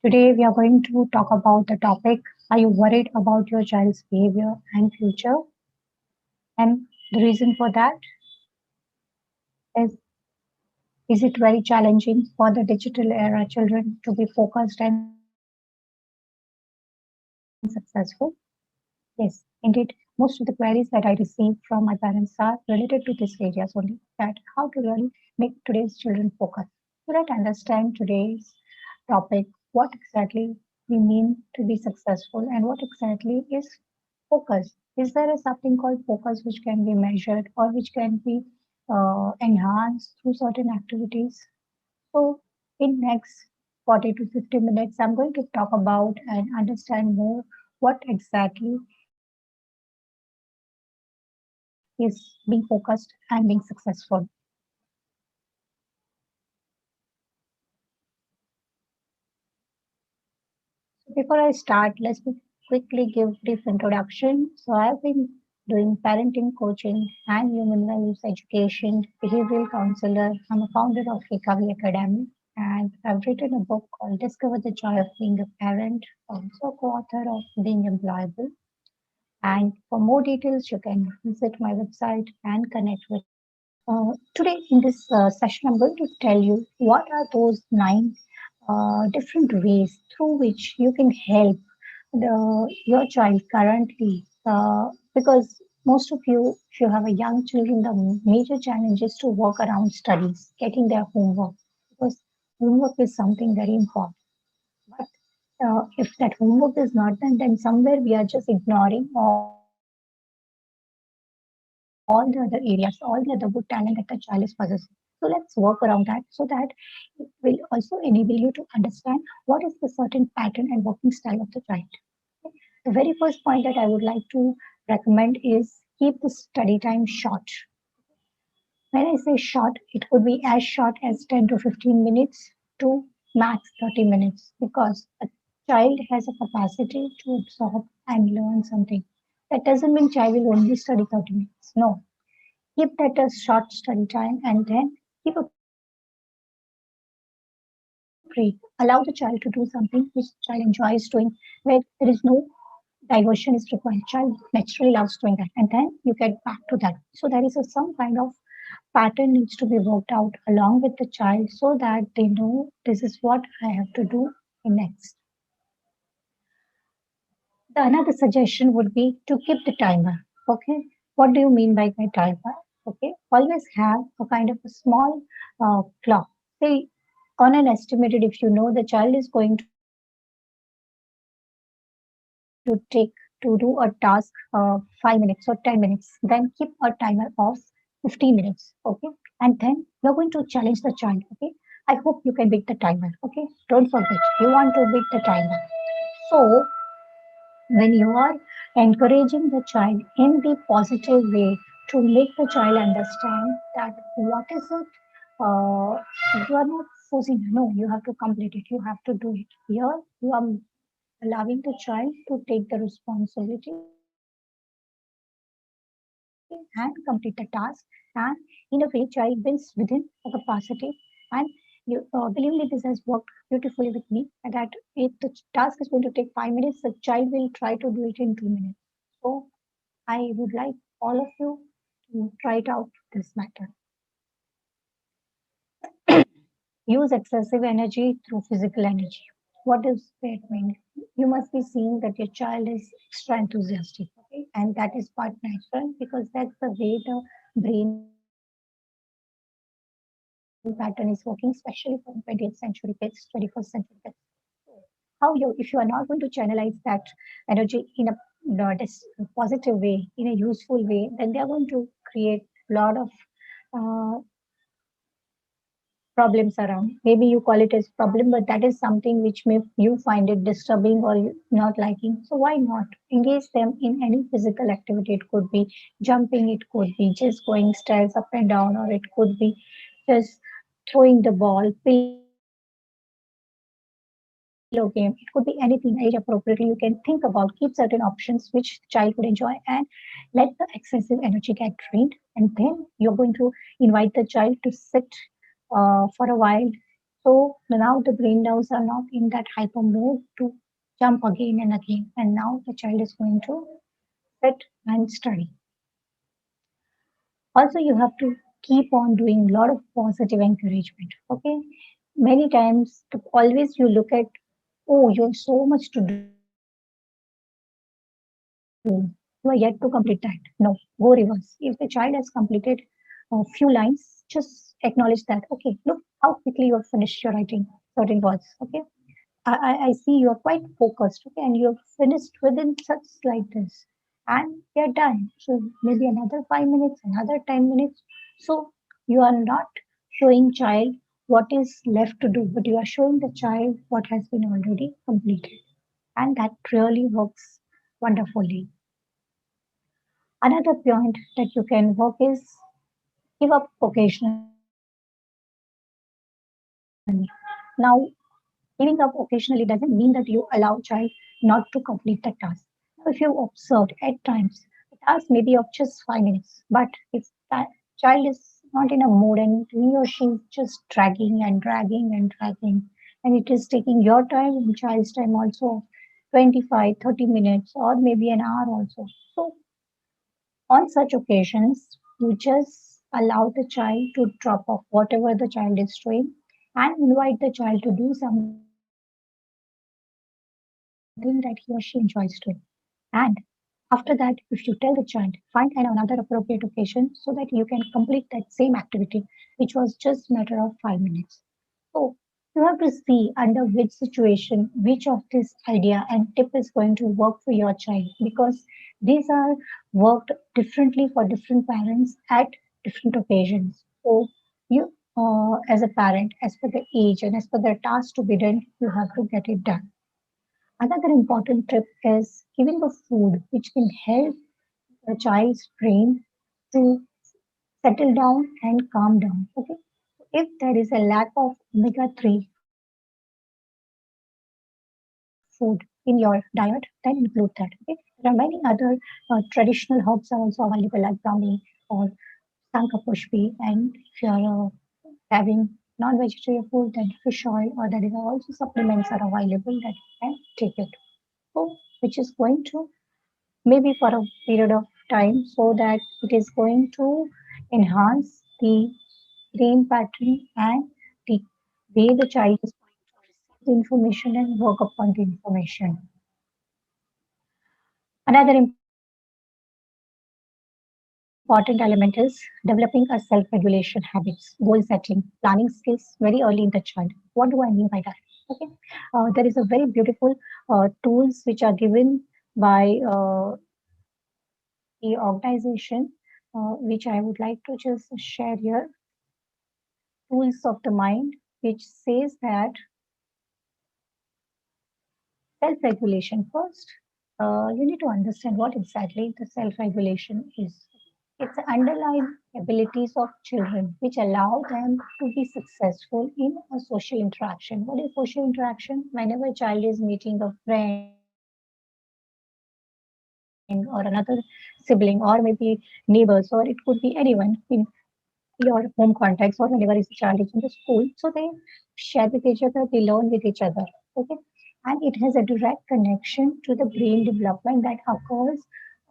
Today, we are going to talk about the topic. Are you worried about your child's behavior and future? And the reason for that is is it very challenging for the digital era children to be focused and successful? Yes, indeed. Most of the queries that I receive from my parents are related to these areas only, that how to really make today's children focus. So let's understand today's topic, what exactly we mean to be successful and what exactly is focus. Is there a something called focus which can be measured or which can be enhanced through certain activities? So, in next 40 to 50 minutes, I'm going to talk about and understand more what exactly is being focused and being successful. So before I start, let's quickly give brief introduction. So I've been doing parenting coaching and human values education, behavioral counselor. I'm a founder of Recovery Academy, and I've written a book called Discover the Joy of Being a Parent, also co-author of Being Employable. And for more details, you can visit my website and connect with me. Today, in this session, I'm going to tell you what are those nine different ways through which you can help your child currently. Because most of you, if you have a young children, the major challenge is to work around studies, getting their homework, because homework is something very important. But if that homework is not done, then somewhere we are just ignoring all the other areas, all the other good talent that the child is possessing. So let's work around that so that it will also enable you to understand what is the certain pattern and working style of the child. Okay. The very first point that I would like to recommend is keep the study time short. When I say short, it could be as short as 10 to 15 minutes to max 30 minutes because a child has a capacity to absorb and learn something. That doesn't mean child will only study 30 minutes. No. Keep that a short study time and then give a break. Allow the child to do something which child enjoys doing, where there is no diversion is required. Child naturally loves doing that, and then you get back to that. So there is a some kind of pattern needs to be worked out along with the child so that they know this is what I have to do in next. The another suggestion would be to keep the timer. Okay, what do you mean by my timer? Okay, always have a kind of a small clock. Say on an estimated, if you know the child is going to take to do a task 5 minutes or 10 minutes, then keep a timer of 15 minutes. Okay, and then you're going to challenge the child. Okay, I hope you can beat the timer. Okay, don't forget you want to beat the timer. So when you are encouraging the child in the positive way to make the child understand that what is it, you are not forcing, no, you have to complete it, you have to do it. Here you are allowing the child to take the responsibility and complete the task, and in a way child builds within a capacity. And you believe me, this has worked beautifully with me, that if the task is going to take 5 minutes, the child will try to do it in 2 minutes. So I would like all of you to try it out this matter. Use excessive energy through physical energy. What does that mean? You must be seeing that your child is extra enthusiastic, okay? And that is quite natural because that's the way the brain pattern is working, especially for 20th century kids, 21st century kids. How you, if you are not going to channelize that energy in a positive way, in a useful way, then they are going to create a lot of uh, problems around. Maybe you call it as problem, but that is something which may you find it disturbing or not liking. So why not engage them in any physical activity? It could be jumping, it could be just going stairs up and down, or it could be just throwing the ball, pillow game. It could be anything age appropriately. You can think about, keep certain options which the child could enjoy, and let the excessive energy get drained. And then you're going to invite the child to sit for a while So now the brain nerves are not in that hyper mode to jump again and again. And now the child is going to sit and study. Also, you have to keep on doing a lot of positive encouragement. Okay. Many times, always you look at, oh, you have so much to do. You are yet to complete that. No, go reverse. If the child has completed a few lines, just acknowledge that. Okay, look how quickly you have finished your writing certain words. Okay, I see you are quite focused. Okay, and you have finished within such like this, and they are done. So maybe another 5 minutes, another 10 minutes. So you are not showing child what is left to do, but you are showing the child what has been already completed, and that really works wonderfully. Another point that you can work is give up occasionally. Now, giving up occasionally doesn't mean that you allow child not to complete the task. Now, if you observed at times the task may be of just 5 minutes, but if that child is not in a mood and he or she is just dragging and dragging and dragging, and it is taking your time and child's time also 25, 30 minutes, or maybe an hour also. So on such occasions, you just allow the child to drop off whatever the child is doing and invite the child to do something that he or she enjoys doing. And after that, if you tell the child, find kind of another appropriate occasion so that you can complete that same activity, which was just matter of 5 minutes. So you have to see under which situation, which of this idea and tip is going to work for your child because these are worked differently for different parents at different occasions. So you, as a parent, as per the age and as per the task to be done, you have to get it done. Another important tip is giving a food which can help the child's brain to settle down and calm down. Okay. If there is a lack of omega 3 food in your diet, then include that. Okay. There are many other traditional herbs are also available like brahmi or sankapushpi. And if you are having non-vegetarian food, then fish oil, or there is also supplements are available that you can take it. So, which is going to maybe for a period of time so that it is going to enhance the brain pattern and the way the child is going to receive the information and work upon the information. Another important element is developing a self-regulation habits, goal setting, planning skills very early in the child. What do I mean by that? Okay, there is a very beautiful tools which are given by the organization, which I would like to just share here. Tools of the mind, which says that self-regulation first. You need to understand what exactly the self-regulation is. It's the underlying abilities of children which allow them to be successful in a social interaction. What is social interaction? Whenever a child is meeting a friend or another sibling or maybe neighbors, or it could be anyone in your home context, or whenever is the child is in the school, so they share with each other, they learn with each other. Okay, and it has a direct connection to the brain development that occurs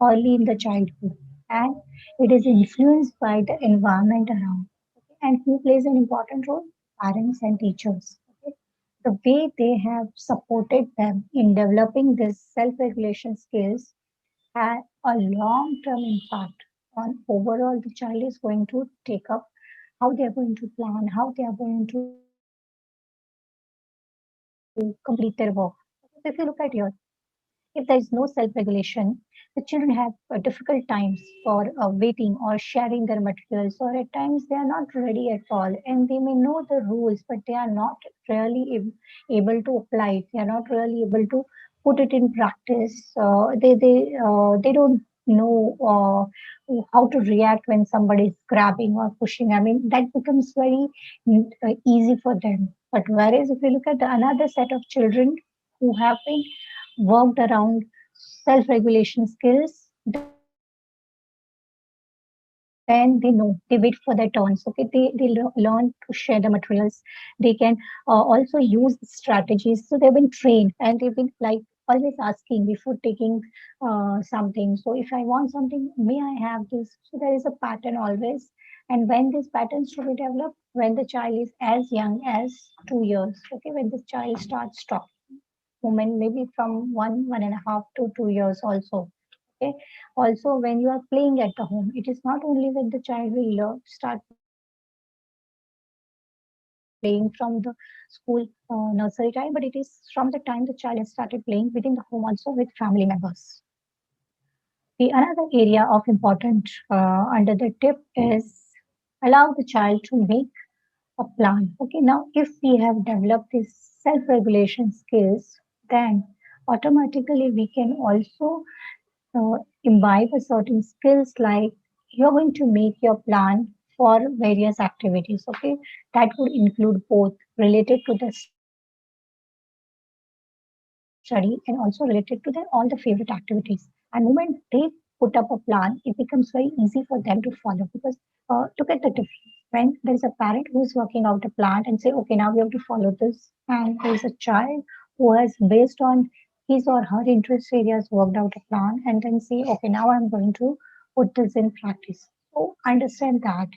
early in the childhood, and it is influenced by the environment around. Okay? And who plays an important role? Parents and teachers. Okay? The way they have supported them in developing these self-regulation skills had a long-term impact on overall the child is going to take up, how they are going to plan, how they are going to complete their work. So if you look at your, if there is no self-regulation, the children have difficult times for waiting or sharing their materials, or at times they are not ready at all, and they may know the rules, but they are not really able to apply it. They are not really able to put it in practice. They don't know how to react when somebody is grabbing or pushing. I mean, that becomes very easy for them. But whereas if you look at the another set of children who have been worked around self-regulation skills, then they are going to be able to and they know, they wait for their turns. Okay, they learn to share the materials. They can also use strategies. So they've been trained and they've been like always asking before taking something. So if I want something, may I have this? So there is a pattern always. And when this patterns to be developed, when the child is as young as 2 years, okay, when the child starts talking, woman maybe from 1.5 to 2 years also. Okay. Also, when you are playing at the home, it is not only when the child will start playing from the school nursery time, but it is from the time the child has started playing within the home also with family members. The another area of important under the tip is allow the child to make a plan. Okay, now if we have developed these self-regulation skills, then automatically we can also imbibe a certain skills like you're going to make your plan for various activities. Okay, that would include both related to the study and also related to their all the favorite activities. And moment they put up a plan, it becomes very easy for them to follow because look at the difference. When there is a parent who is working out a plan and say, okay, now we have to follow this, and there is a child who has, based on his or her interest areas, worked out a plan and then say, okay, now I'm going to put this in practice. So understand that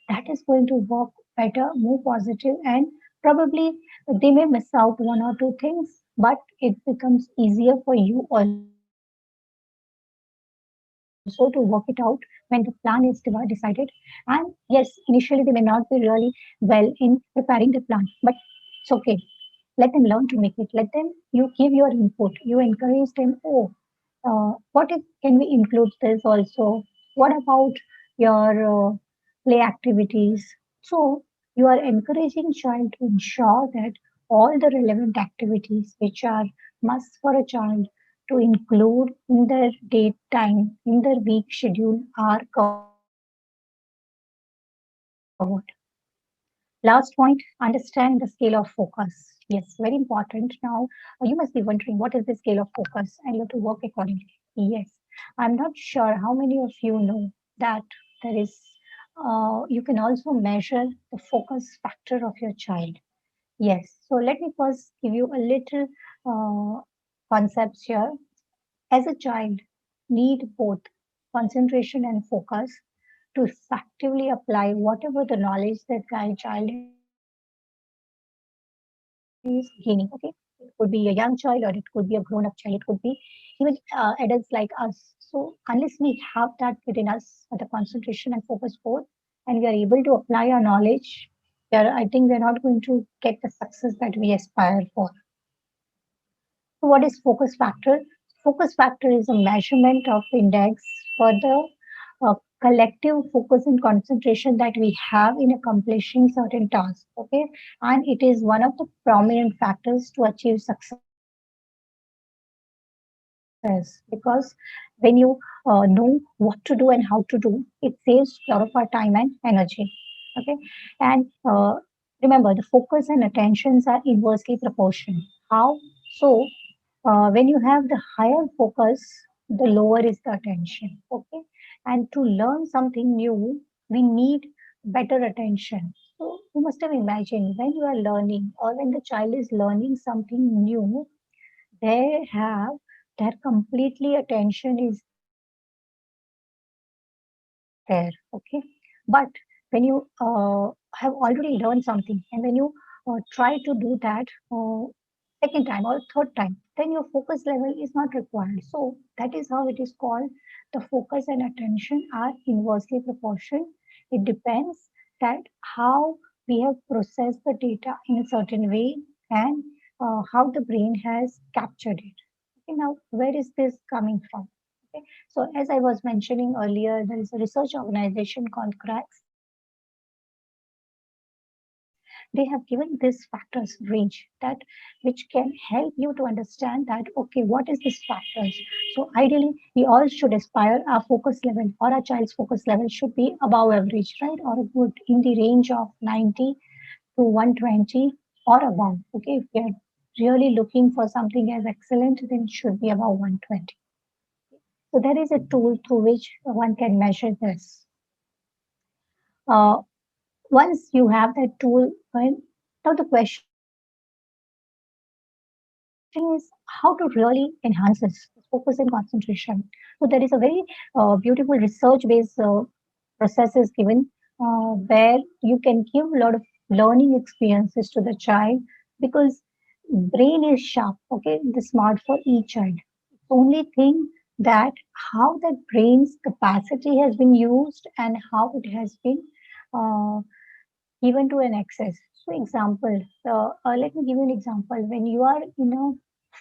that is going to work better, more positive, and probably they may miss out one or two things, but it becomes easier for you also to work it out when the plan is decided. And yes, initially they may not be really well in preparing the plan, but it's okay. Let them learn to make it. Let them, you give your input, you encourage them. Oh, what if can we include this also? What about your play activities? So you are encouraging child to ensure that all the relevant activities which are must for a child to include in their date time, in their week schedule are covered. Last point, understand the scale of focus. Yes, very important. Now, you must be wondering what is the scale of focus and you have to work accordingly. Yes, I'm not sure how many of you know that there is, you can also measure the focus factor of your child. Yes, so let me first give you a little uh, concepts here. As a child, need both concentration and focus to effectively apply whatever the knowledge that child is gaining. Okay, it could be a young child or it could be a grown up child, it could be even adults like us. So unless we have that within us, the concentration and focus both, and we are able to apply our knowledge, I think we're not going to get the success that we aspire for. So what is focus factor? Focus factor is a measurement of index for the collective focus and concentration that we have in accomplishing certain tasks. Okay, and it is one of the prominent factors to achieve success because when you know what to do and how to do, it saves a lot of our time and energy. Okay, and remember, the focus and attentions are inversely proportional. How so? When you have the higher focus, the lower is the attention. Okay, and to learn something new, we need better attention. So you must have imagined when you are learning or when the child is learning something new, they have their completely attention is there. Okay, but when you have already learned something and when you try to do that second time or third time, then your focus level is not required. So that is how it is called. The focus and attention are inversely proportional. It depends that how we have processed the data in a certain way and how the brain has captured it. Okay, now where is this coming from? Okay, so as I was mentioning earlier, there is a research organization called CRACS. They have given this factors range that which can help you to understand that okay, what is this factors. So ideally, we all should aspire our focus level or our child's focus level should be above average, right? Or good in the range of 90 to 120 or above. Okay, if we are really looking for something as excellent, then it should be above 120. So there is a tool through which one can measure this. Uh, Once you have that tool, well, now the question is how to really enhance this focus and concentration. So there is a very beautiful research-based process is given where you can give a lot of learning experiences to the child because brain is sharp, okay, the smart for each child. Only thing that how that brain's capacity has been used and how it has been uh, given to an access. So example, let me give you an example. When you are in a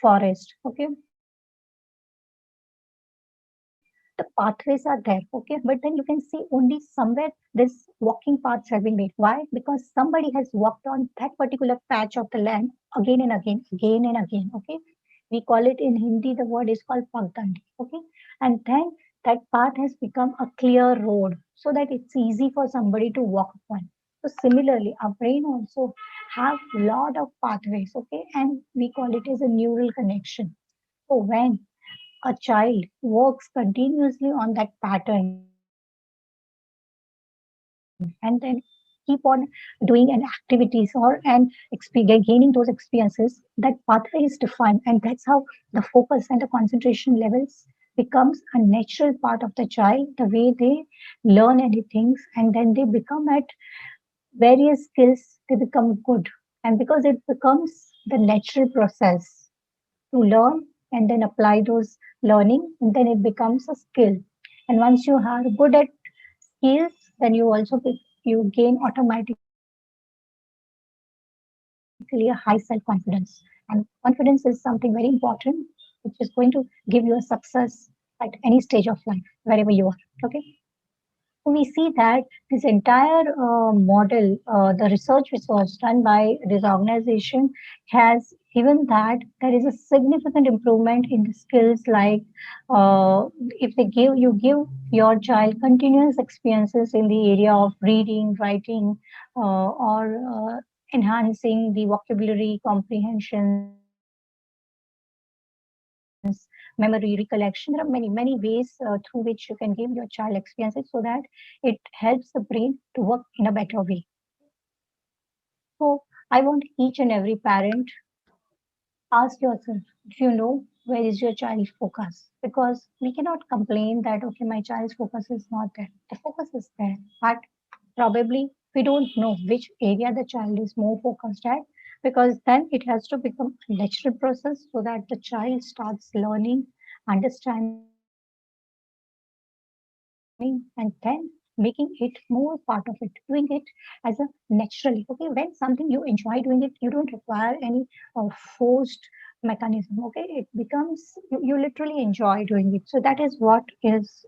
forest, okay, the pathways are there, okay, but then you can see only somewhere this walking paths have been made. Why? Because somebody has walked on that particular patch of the land again and again, again and again, okay. We call it in Hindi, the word is called Pagdandi, okay. And then that path has become a clear road so that it's easy for somebody to walk upon. So similarly, our brain also have lot of pathways, okay, and we call it as a neural connection. So when a child works continuously on that pattern and then keep on doing an activities or and gaining those experiences, that pathway is defined, and that's how the focus and the concentration levels becomes a natural part of the child, the way they learn anything, and then they become at various skills, they become good. And because it becomes the natural process to learn and then apply those learning, and then it becomes a skill. And once you are good at skills, then you also you gain automatically a high self confidence. And confidence is something very important, which is going to give you a success at any stage of life, wherever you are. Okay. So we see that this entire model, the research which was done by this organization has given that there is a significant improvement in the skills like if they give your child continuous experiences in the area of reading, writing, or enhancing the vocabulary comprehensions, memory, recollection. There are many ways through which you can give your child experiences so that it helps the brain to work in a better way. So I want each and every parent ask yourself, do you know where is your child's focus? Because we cannot complain that okay, my child's focus is not there. The focus is there, but probably we don't know which area the child is more focused at, because then it has to become a natural process so that the child starts learning, understanding, and then making it more part of it, doing it as a naturally. Okay, when something you enjoy doing it, you don't require any forced mechanism. Okay, it becomes you literally enjoy doing it. So that is what is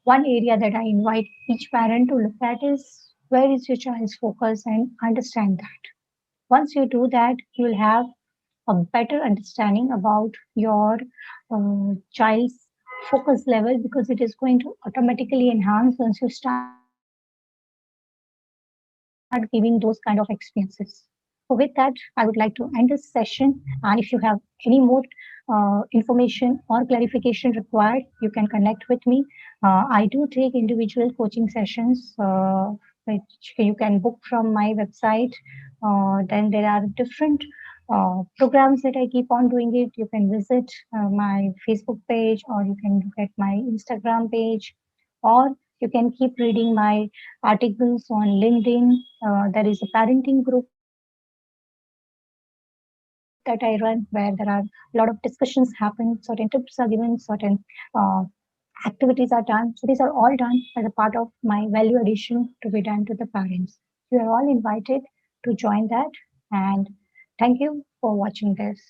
one area that I invite each parent to look at is where is your child's focus and understand that. Once you do that, you'll have a better understanding about your child's focus level because it is going to automatically enhance once you start giving those kind of experiences. So with that, I would like to end this session. And if you have any more information or clarification required, you can connect with me. I do take individual coaching sessions, which you can book from my website. Then there are different programs that I keep on doing it. You can visit my Facebook page, or you can look at my Instagram page, or you can keep reading my articles on LinkedIn. There is a parenting group that I run where there are a lot of discussions happen, certain tips are given, certain activities are done. So these are all done as a part of my value addition to be done to the parents. You are all invited to join that, and thank you for watching this.